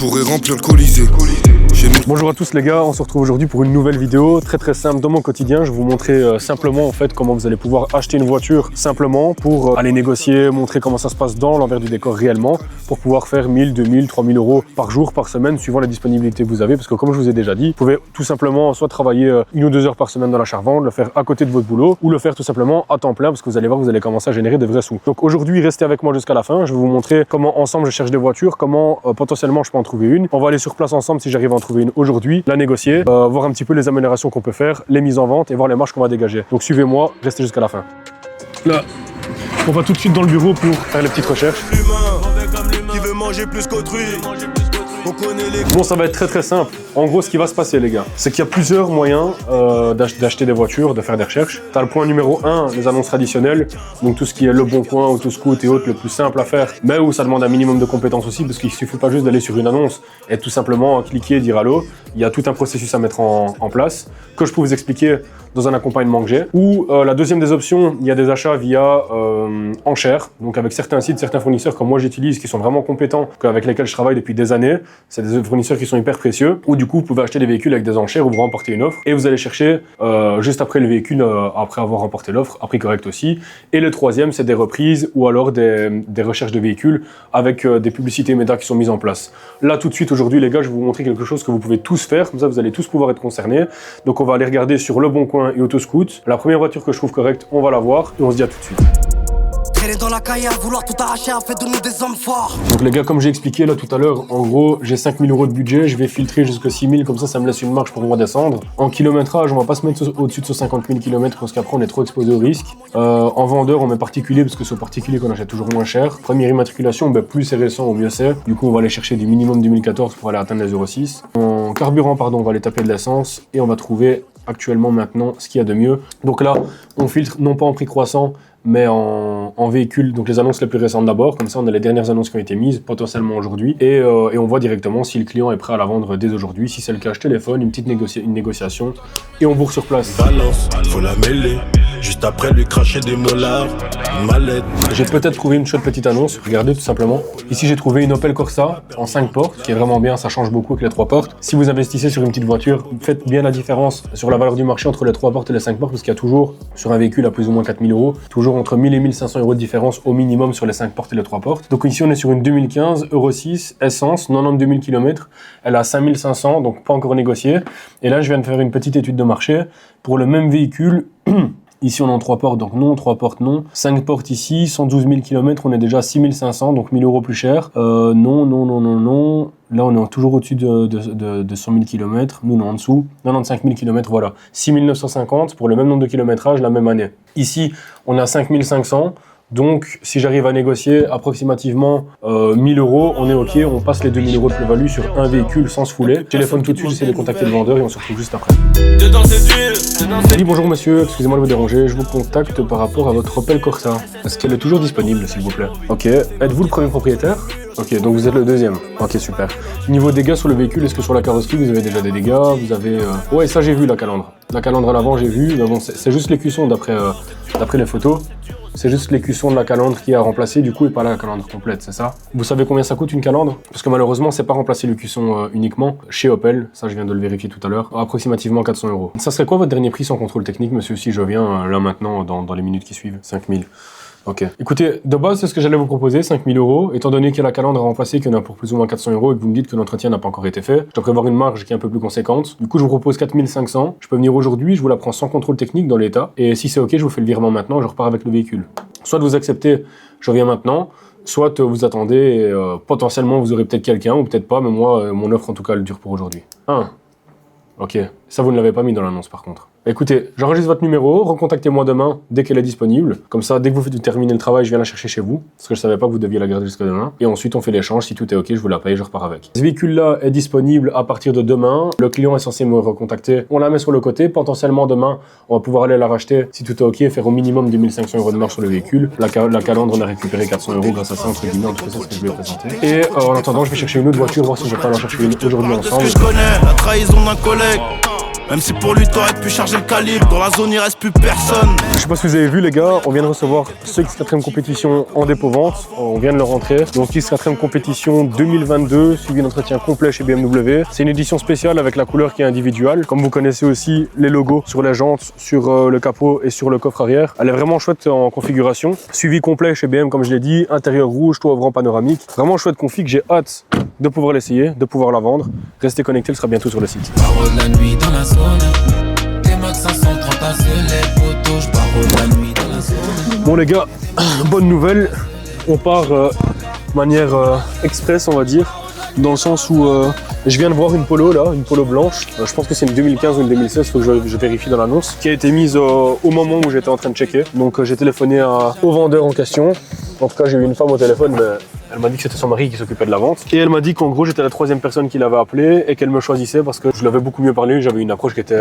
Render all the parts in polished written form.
pourrais remplir le Colisée. Bonjour à tous les gars, on se retrouve aujourd'hui pour une nouvelle vidéo très simple dans mon quotidien. Je vais vous montrer simplement en fait comment vous allez pouvoir acheter une voiture simplement pour aller négocier, montrer comment ça se passe dans l'envers du décor réellement pour pouvoir faire 1000, 2000, 3000 euros par jour, par semaine suivant la disponibilité que vous avez parce que comme je vous ai déjà dit, vous pouvez tout simplement soit travailler 1 ou 2 heures par semaine dans l'achat-revente, le faire à côté de votre boulot ou le faire tout simplement à temps plein parce que vous allez voir, vous allez commencer à générer de vrais sous. Donc aujourd'hui, restez avec moi jusqu'à la fin, je vais vous montrer comment ensemble je cherche des voitures, comment potentiellement je peux en trouver une. On va aller sur place ensemble si j'arrive à en trouver une aujourd'hui, la négocier, voir un petit peu les améliorations qu'on peut faire, les mises en vente et voir les marges qu'on va dégager. Donc suivez-moi, restez jusqu'à la fin. Là, on va tout de suite dans le bureau pour faire les petites recherches. Qui veut manger plus qu'autrui. Bon, ça va être très simple. En gros, ce qui va se passer, les gars, c'est qu'il y a plusieurs moyens d'acheter des voitures, de faire des recherches. Tu as le point numéro 1, les annonces traditionnelles, donc tout ce qui est Le Bon Coin, Autoscout et autres, le plus simple à faire, mais où ça demande un minimum de compétences aussi, parce qu'il ne suffit pas juste d'aller sur une annonce et tout simplement cliquer et dire allô. Il y a tout un processus à mettre en place, que je peux vous expliquer dans un accompagnement que j'ai. Ou la deuxième des options, il y a des achats via enchères, donc avec certains sites, certains fournisseurs comme moi j'utilise, qui sont vraiment compétents, avec lesquels je travaille depuis des années. C'est des fournisseurs qui sont hyper précieux, où du coup vous pouvez acheter des véhicules avec des enchères où vous remportez une offre et vous allez chercher juste après le véhicule, après avoir remporté l'offre, à prix correct aussi. Et le troisième, c'est des reprises ou alors des recherches de véhicules avec des publicités médias qui sont mises en place. Là tout de suite aujourd'hui les gars, je vais vous montrer quelque chose que vous pouvez tous faire, comme ça vous allez tous pouvoir être concernés. Donc on va aller regarder sur Le Bon Coin et Autoscout. La première voiture que je trouve correcte, on va la voir et on se dit à tout de suite. Dans la caille à vouloir tout arracher, a fait de nous des hommes forts. Donc les gars, comme j'ai expliqué là tout à l'heure, en gros j'ai 5000 euros de budget, je vais filtrer jusqu'à 6000, comme ça me laisse une marge pour redescendre. En kilométrage, on va pas se mettre au-dessus de 50 000 km parce qu'après on est trop exposé au risque. En vendeur, on met particulier parce que c'est au particulier qu'on achète toujours moins cher. Première immatriculation, plus c'est récent, au mieux c'est. Du coup on va aller chercher du minimum 2014 pour aller atteindre les 0,6. En carburant, pardon, on va aller taper de l'essence et on va trouver actuellement maintenant ce qu'il y a de mieux. Donc là, on filtre non pas en prix croissant, mais en véhicule, donc les annonces les plus récentes d'abord, comme ça on a les dernières annonces qui ont été mises, potentiellement aujourd'hui, et on voit directement si le client est prêt à la vendre dès aujourd'hui, si c'est le cas, téléphone, une petite négociation, et on bourre sur place. Balance, faut la mêler, juste après lui cracher des molars, une mallette. J'ai peut-être trouvé une chouette petite annonce, regardez tout simplement. Ici j'ai trouvé une Opel Corsa en 5 portes, qui est vraiment bien, ça change beaucoup avec les 3 portes. Si vous investissez sur une petite voiture, faites bien la différence sur la valeur du marché entre les 3 portes et les 5 portes, parce qu'il y a toujours, sur un véhicule à plus ou moins 4000 euros, toujours entre 1000 et 1500 euros de différence au minimum sur les 5 portes et les 3 portes. Donc ici on est sur une 2015 Euro 6 essence, 92 000 km, elle a 5500, donc pas encore négocié. Et là je viens de faire une petite étude de marché pour le même véhicule. Ici on est en 3 portes, donc non, 3 portes non. 5 portes ici, 112 000 km, on est déjà à 6500, donc 1000 euros plus cher. Non. Là on est toujours au-dessus de 100 000 km, nous on est en dessous, 95 000 km, voilà. 6 950 pour le même nombre de kilométrage la même année. Ici on est à 5 500. Donc, si j'arrive à négocier approximativement 1000 euros, on est OK, on passe les 2000 euros de plus-value sur un véhicule sans se fouler. Téléphone tout de suite, j'essaie de contacter le vendeur et on se retrouve juste après. Oui, bonjour monsieur, excusez-moi de vous déranger, je vous contacte par rapport à votre Opel Corsa. Est-ce qu'elle est toujours disponible, s'il vous plaît? OK, êtes-vous le premier propriétaire? OK, donc vous êtes le deuxième. OK, super. Niveau dégâts sur le véhicule, est-ce que sur la carrosserie, vous avez déjà des dégâts? Vous avez... Ouais, ça j'ai vu, la calandre. La calandre à l'avant, j'ai vu, mais bon, c'est juste l'écusson d'après les photos. C'est juste l'écusson de la calandre qui a remplacé du coup et pas la calandre complète, c'est ça? Vous savez combien ça coûte une calandre? Parce que malheureusement, c'est pas remplacer l'écusson uniquement chez Opel, ça je viens de le vérifier tout à l'heure, approximativement 400 euros. Ça serait quoi votre dernier prix sans contrôle technique, monsieur, si je viens là maintenant dans les minutes qui suivent? 5000. Ok. Écoutez, de base, c'est ce que j'allais vous proposer, 5000 euros. Étant donné que la calandre a remplacé, qu'il y en a pour plus ou moins 400 euros et que vous me dites que l'entretien n'a pas encore été fait, je dois prévoir une marge qui est un peu plus conséquente. Du coup, je vous propose 4500. Je peux venir aujourd'hui, je vous la prends sans contrôle technique dans l'état. Et si c'est ok, je vous fais le virement maintenant et je repars avec le véhicule. Soit vous acceptez, je reviens maintenant. Soit vous attendez et potentiellement vous aurez peut-être quelqu'un ou peut-être pas, mais moi, mon offre en tout cas, elle dure pour aujourd'hui. Ok. Ça, vous ne l'avez pas mis dans l'annonce par contre. Écoutez, j'enregistre votre numéro, recontactez-moi demain dès qu'elle est disponible. Comme ça, dès que vous terminez le travail, je viens la chercher chez vous. Parce que je savais pas que vous deviez la garder jusqu'à demain. Et ensuite, on fait l'échange. Si tout est ok, je vous la paye, je repars avec. Ce véhicule-là est disponible à partir de demain. Le client est censé me recontacter. On la met sur le côté. Potentiellement, demain, on va pouvoir aller la racheter. Si tout est ok, faire au minimum 2500 euros de marge sur le véhicule. La calandre, on a récupéré 400 euros grâce à ça, entre guillemets. En tout cas, c'est ce que je lui ai présenté. Et en attendant, je vais chercher une autre voiture, voir si je peux en chercher une aujourd'hui ensemble. Je connais la trahison d'un collègue. Même si pour lui t'aurais pu charger le calibre. Dans la zone il reste plus personne. Je sais pas si vous avez vu les gars, on vient de recevoir ce X4M compétition en dépôt-vente. On vient de le rentrer. Donc X4M compétition 2022, suivi d'entretien complet chez BMW. C'est une édition spéciale avec la couleur qui est individuelle. Comme vous connaissez aussi les logos sur les jantes, sur le capot et sur le coffre arrière. Elle est vraiment chouette en configuration. Suivi complet chez BM comme je l'ai dit, intérieur rouge, toit ouvrant panoramique. Vraiment chouette config, j'ai hâte de pouvoir l'essayer, de pouvoir la vendre. Restez connectés, elle sera bientôt sur le site. Parole la nuit dans la zone. T-Max 530 à les potos, je parole la nuit dans la zone. Bon les gars, bonne nouvelle. On part de manière express on va dire. Dans le sens où je viens de voir une polo là, une polo blanche. Je pense que c'est une 2015 ou une 2016, il faut que je vérifie dans l'annonce. Qui a été mise au moment où j'étais en train de checker. Donc j'ai téléphoné au vendeur en question. En tout cas j'ai eu une femme au téléphone, mais elle m'a dit que c'était son mari qui s'occupait de la vente. Et elle m'a dit qu'en gros j'étais la troisième personne qui l'avait appelé et qu'elle me choisissait parce que je l'avais beaucoup mieux parlé. J'avais une approche qui était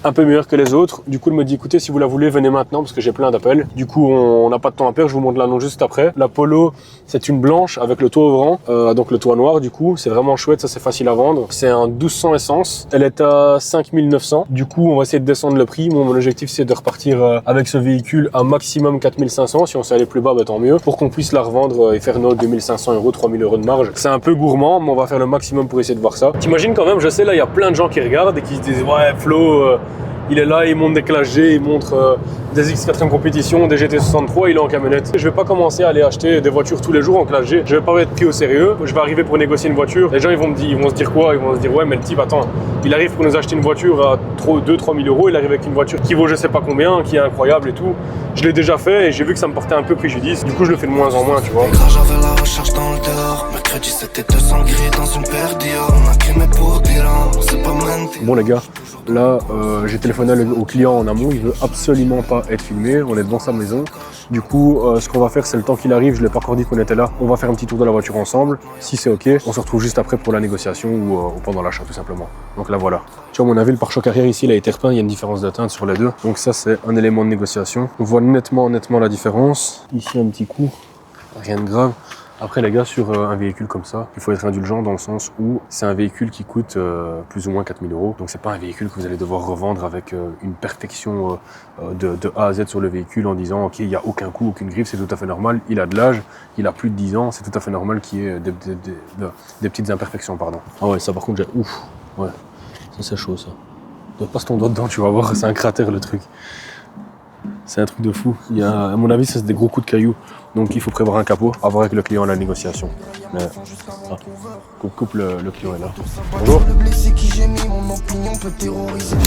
un peu meilleure que les autres. Du coup elle me dit écoutez si vous la voulez venez maintenant parce que j'ai plein d'appels. Du coup on n'a pas de temps à perdre, je vous montre l'annonce juste après. La polo c'est une blanche avec le toit ouvrant, donc le toit noir du coup. C'est vraiment chouette, ça c'est facile à vendre. C'est un 1200 essence, elle est à 5900. Du coup on va essayer de descendre le prix. Moi mon objectif c'est de repartir avec ce véhicule à maximum 4500. Si on sait aller plus bas bah, tant mieux. Pour qu'on puisse la revendre et faire nos 2500 €, 3000 € de marge. C'est un peu gourmand mais on va faire le maximum pour essayer de voir ça. T'imagines quand même, je sais là il y a plein de gens qui regardent et qui se disent ouais Flo il est là, il montre des Clash G, il montre des X4M compétition, des GT63, il est en camionnette. Je vais pas commencer à aller acheter des voitures tous les jours en Clash G. Je vais pas être pris au sérieux. Je vais arriver pour négocier une voiture. Les gens ils vont se dire quoi? Ils vont se dire ouais mais le type attends, il arrive pour nous acheter une voiture à 2-3 000 €, il arrive avec une voiture qui vaut je sais pas combien, qui est incroyable et tout. Je l'ai déjà fait et j'ai vu que ça me portait un peu préjudice. Du coup je le fais de moins en moins tu vois. J'avais la recherche dans le dehors. Mercredi c'était 200 gris dans une paire Dior. On a crimé pour Dylan, c'est pas menti. Bon les gars, là j'ai téléphoné au client en amont, il veut absolument pas être filmé, on est devant sa maison. Du coup ce qu'on va faire c'est le temps qu'il arrive, je l'ai pas encore dit qu'on était là, on va faire un petit tour de la voiture ensemble. Si c'est ok, on se retrouve juste après pour la négociation ou pendant l'achat tout simplement. Donc là voilà. Tu vois à mon avis le pare-choc arrière ici il a été repeint, il y a une différence de teinte sur les deux. Donc ça c'est un élément de négociation. On voit nettement la différence. Ici un petit coup, rien de grave. Après les gars, sur un véhicule comme ça, il faut être indulgent dans le sens où c'est un véhicule qui coûte plus ou moins 4000 €. Donc c'est pas un véhicule que vous allez devoir revendre avec une perfection de A à Z sur le véhicule en disant ok, il n'y a aucun coup, aucune griffe, c'est tout à fait normal. Il a de l'âge, il a plus de 10 ans, c'est tout à fait normal qu'il y ait des petites imperfections, pardon. Ah ouais, ça par contre, j'ai... Ouf, ouais, ça c'est chaud ça. Passe ton doigt dedans, tu vas voir, c'est un cratère le truc. C'est un truc de fou. Il y a, à mon avis, c'est des gros coups de cailloux. Donc il faut prévoir un capot, à voir avec le client à la négociation. Mais coupe le client est là. Bonjour.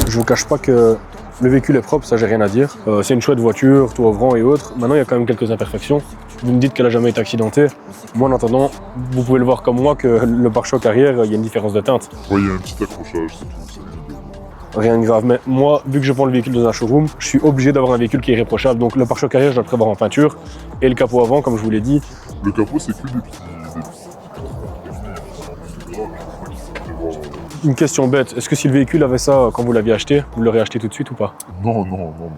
Je vous cache pas que le véhicule est propre, ça j'ai rien à dire. C'est une chouette voiture, toit ouvrant et autres. Maintenant il y a quand même quelques imperfections. Vous me dites qu'elle a jamais été accidentée. Moi en attendant, vous pouvez le voir comme moi que le pare-choc arrière, il y a une différence de teinte. Oui, il y a un petit accrochage, c'est tout. Rien de grave, mais moi, vu que je prends le véhicule dans un showroom, je suis obligé d'avoir un véhicule qui est irréprochable. Donc le pare-choc arrière, je dois le prévoir en peinture. Et le capot avant, comme je vous l'ai dit. Le capot, c'est que des petits... Une question bête, est-ce que si le véhicule avait ça quand vous l'aviez acheté, vous l'aurez acheté tout de suite ou pas? Non.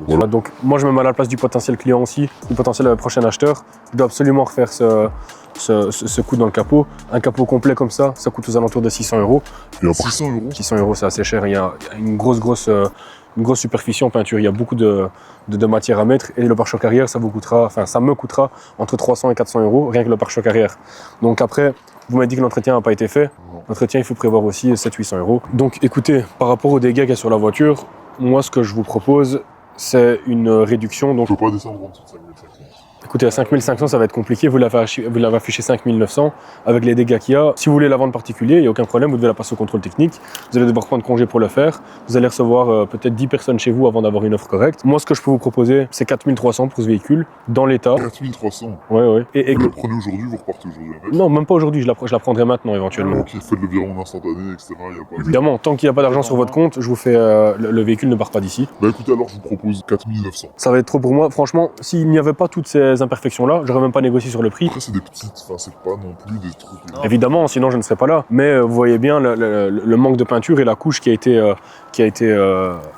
Voilà. Donc moi je me mets à la place du potentiel client aussi, du potentiel prochain acheteur. Je dois absolument refaire ce coup dans le capot. Un capot complet comme ça coûte aux alentours de 600 €. Et à 600 €? 600 € c'est assez cher, il y a une grosse superficie en peinture, il y a beaucoup de matière à mettre et le pare-choc arrière ça me coûtera entre 300 et 400 € rien que le pare-choc arrière. Donc après, vous m'avez dit que l'entretien n'a pas été fait. L'entretien, il faut prévoir aussi 700-800 €. Donc écoutez, par rapport aux dégâts qu'il y a sur la voiture, moi ce que je vous propose, c'est une réduction. Donc, je ne peux pas descendre en dessous de 5500. Écoutez, à 5500, ça va être compliqué. Vous l'avez affiché 5900 avec les dégâts qu'il y a. Si vous voulez la vendre particulier, il n'y a aucun problème. Vous devez la passer au contrôle technique. Vous allez devoir prendre congé pour le faire. Vous allez recevoir peut-être 10 personnes chez vous avant d'avoir une offre correcte. Moi, ce que je peux vous proposer, c'est 4300 pour ce véhicule dans l'état. 4300? Ouais. Et vous le prenez aujourd'hui, vous repartez aujourd'hui avec? Non, même pas aujourd'hui. Je la prendrai maintenant éventuellement. Ok, faites le virement instantané, etc. Y a pas... Évidemment, tant qu'il n'y a pas d'argent sur votre compte, je vous fais le véhicule ne part pas d'ici. Bah écoutez, alors je vous propose 4900. Ça va être trop pour moi. Franchement, s'il n'y avait pas toutes ces ces imperfections-là, j'aurais même pas négocié sur le prix. Après, c'est des petites, enfin, c'est pas non plus des trucs. Évidemment, sinon je ne serais pas là. Mais vous voyez bien le manque de peinture et la couche qui a été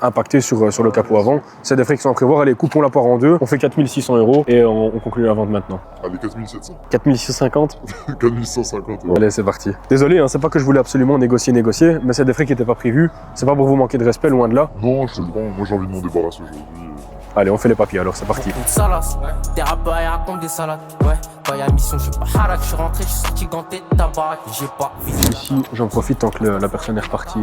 impactée sur le capot avant. C'est des frais qui sont à prévoir. Allez, coupons la poire en deux. On fait 4 600 € et on conclut la vente maintenant. Allez, 4700. 4 650. 4150 €. Allez, c'est parti. Désolé, hein, c'est pas que je voulais absolument négocier, mais c'est des frais qui n'étaient pas prévus. C'est pas pour vous manquer de respect, loin de là. Non, je te le prends. Moi, j'ai envie de m'en débarrasser aujourd'hui. Allez, on fait les papiers alors, c'est parti. Une salace, des rappeurs ils racontent des salades. Ouais, quand y'a mission, je suis pas harak, je suis rentré, je suis sorti ganté de tabac, j'ai pas visé. Ici, j'en profite tant que la personne est repartie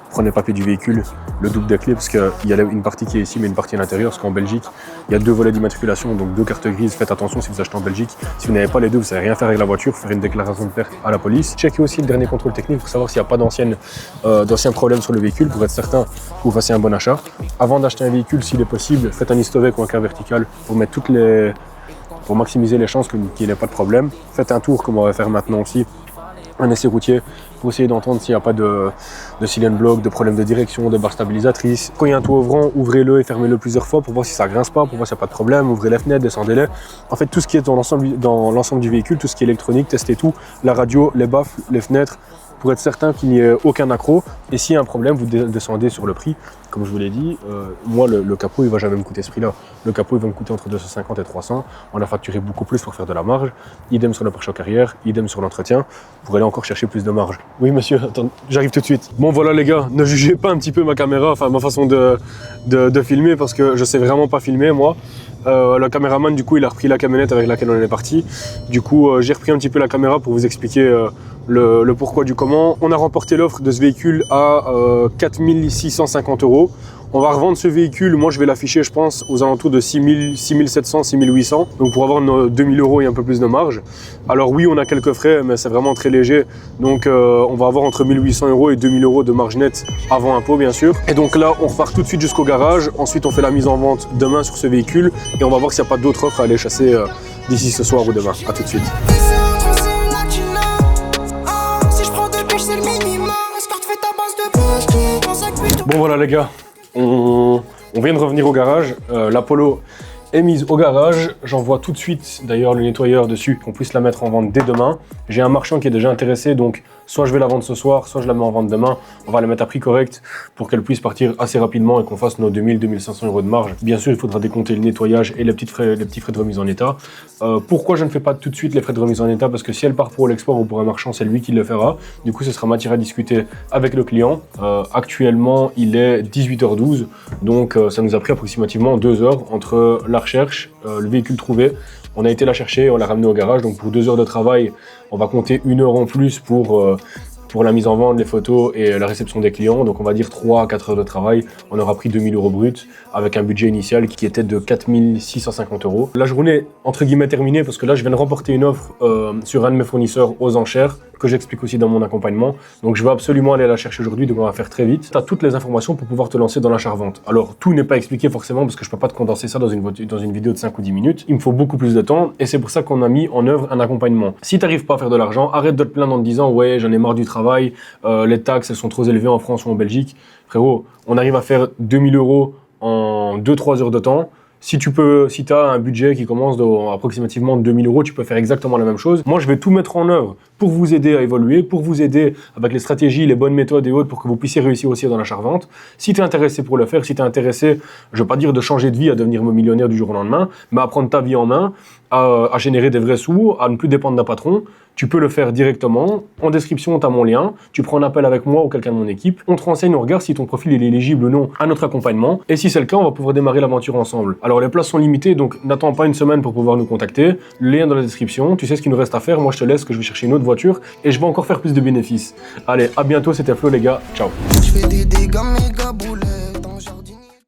prendre les papiers du véhicule, le double des clés, parce qu'il y a une partie qui est ici, mais une partie à l'intérieur, parce qu'en Belgique, il y a 2 volets d'immatriculation, donc 2 cartes grises. Faites attention si vous achetez en Belgique. Si vous n'avez pas les deux, vous ne savez rien faire avec la voiture, faire une déclaration de perte à la police. Checkez aussi le dernier contrôle technique pour savoir s'il n'y a pas d'anciens problèmes sur le véhicule, pour être certain que vous fassiez un bon achat. Avant d'acheter un véhicule, s'il est possible, faites un historique ou un cas vertical pour mettre pour maximiser les chances qu'il n'y ait pas de problème. Faites un tour, comme on va faire maintenant aussi, un essai routier pour essayer d'entendre s'il n'y a pas de cylinder block, de problème de direction, de barre stabilisatrice. Quand il y a un toit ouvrant, ouvrez-le et fermez-le plusieurs fois pour voir si ça grince pas, pour voir s'il n'y a pas de problème. Ouvrez les fenêtres, descendez-les. En fait, tout ce qui est dans l'ensemble du véhicule, tout ce qui est électronique, testez tout. La radio, les baffles, les fenêtres, pour être certain qu'il n'y ait aucun accroc. Et s'il y a un problème, vous descendez sur le prix. Comme je vous l'ai dit, moi, le capot, il ne va jamais me coûter ce prix-là. Le capot, il va me coûter entre 250 et 300. On a facturé beaucoup plus pour faire de la marge. Idem sur le pare-choc arrière, idem sur l'entretien, pour aller encore chercher plus de marge. Oui, monsieur, attends, j'arrive tout de suite. Bon, voilà, les gars, ne jugez pas un petit peu ma caméra, enfin, ma façon de filmer, parce que je sais vraiment pas filmer, moi. Le caméraman, du coup, il a repris la camionnette avec laquelle on est parti. Du coup, j'ai repris un petit peu la caméra pour vous expliquer le pourquoi du comment. On a remporté l'offre de ce véhicule à 4 650 €. On va revendre ce véhicule, moi je vais l'afficher je pense aux alentours de 6 700, 6 800, donc pour avoir nos 2 000 € et un peu plus de marge. Alors oui, on a quelques frais, mais c'est vraiment très léger, donc on va avoir entre 1 800 € et 2 000 € de marge nette avant impôt bien sûr. Et donc là, on repart tout de suite jusqu'au garage, ensuite on fait la mise en vente demain sur ce véhicule, et on va voir s'il n'y a pas d'autres offres à aller chasser d'ici ce soir ou demain. A tout de suite. Bon voilà les gars, on vient de revenir au garage, l'Apollo est mise au garage, j'envoie tout de suite d'ailleurs le nettoyeur dessus, qu'on puisse la mettre en vente dès demain. J'ai un marchand qui est déjà intéressé, donc soit je vais la vendre ce soir, soit je la mets en vente demain. On va la mettre à prix correct pour qu'elle puisse partir assez rapidement et qu'on fasse nos 2000, 2500 € de marge. Bien sûr, il faudra décompter le nettoyage et les petits frais de remise en état. Pourquoi je ne fais pas tout de suite les frais de remise en état? Parce que si elle part pour l'export ou pour un marchand, c'est lui qui le fera. Du coup, ce sera matière à discuter avec le client. Actuellement, il est 18h12, donc ça nous a pris approximativement 2 heures entre la recherche, le véhicule trouvé. On a été la chercher, on l'a ramené au garage, donc pour 2 heures de travail, on va compter 1 heure en plus pour la mise en vente, les photos et la réception des clients. Donc on va dire 3 à 4 heures de travail. On aura pris 2 000 € bruts avec un budget initial qui était de 4 650 €. La journée est entre guillemets terminée parce que là je viens de remporter une offre sur un de mes fournisseurs aux enchères que j'explique aussi dans mon accompagnement. Donc je vais absolument aller la chercher aujourd'hui, donc on va faire très vite. Tu as toutes les informations pour pouvoir te lancer dans l'achat-revente. Alors tout n'est pas expliqué forcément parce que je peux pas te condenser ça dans une vidéo de 5 ou 10 minutes. Il me faut beaucoup plus de temps et c'est pour ça qu'on a mis en œuvre un accompagnement. Si tu n'arrives pas à faire de l'argent, arrête de te plaindre en te disant ouais j'en ai marre du travail, les taxes elles sont trop élevées en France ou en Belgique. Frérot, on arrive à faire 2 000 € en 2-3 heures de temps. Si tu as un budget qui commence approximativement 2 000 €, tu peux faire exactement la même chose. Moi, je vais tout mettre en œuvre pour vous aider à évoluer, pour vous aider avec les stratégies, les bonnes méthodes et autres pour que vous puissiez réussir aussi dans l'achat-revente. Si tu es intéressé pour le faire, si tu es intéressé, je ne veux pas dire de changer de vie, à devenir millionnaire du jour au lendemain, mais à prendre ta vie en main, à générer des vrais sous, à ne plus dépendre d'un patron, tu peux le faire directement. En description, tu as mon lien. Tu prends un appel avec moi ou quelqu'un de mon équipe. On te renseigne, on regarde si ton profil est éligible ou non à notre accompagnement. Et si c'est le cas, on va pouvoir démarrer l'aventure ensemble. Alors, les places sont limitées, donc n'attends pas une semaine pour pouvoir nous contacter. Le lien dans la description. Tu sais ce qu'il nous reste à faire. Moi, je te laisse que je vais chercher une autre voiture et je vais encore faire plus de bénéfices. Allez, à bientôt. C'était Flo, les gars. Ciao. Je fais des dégâts méga boulets.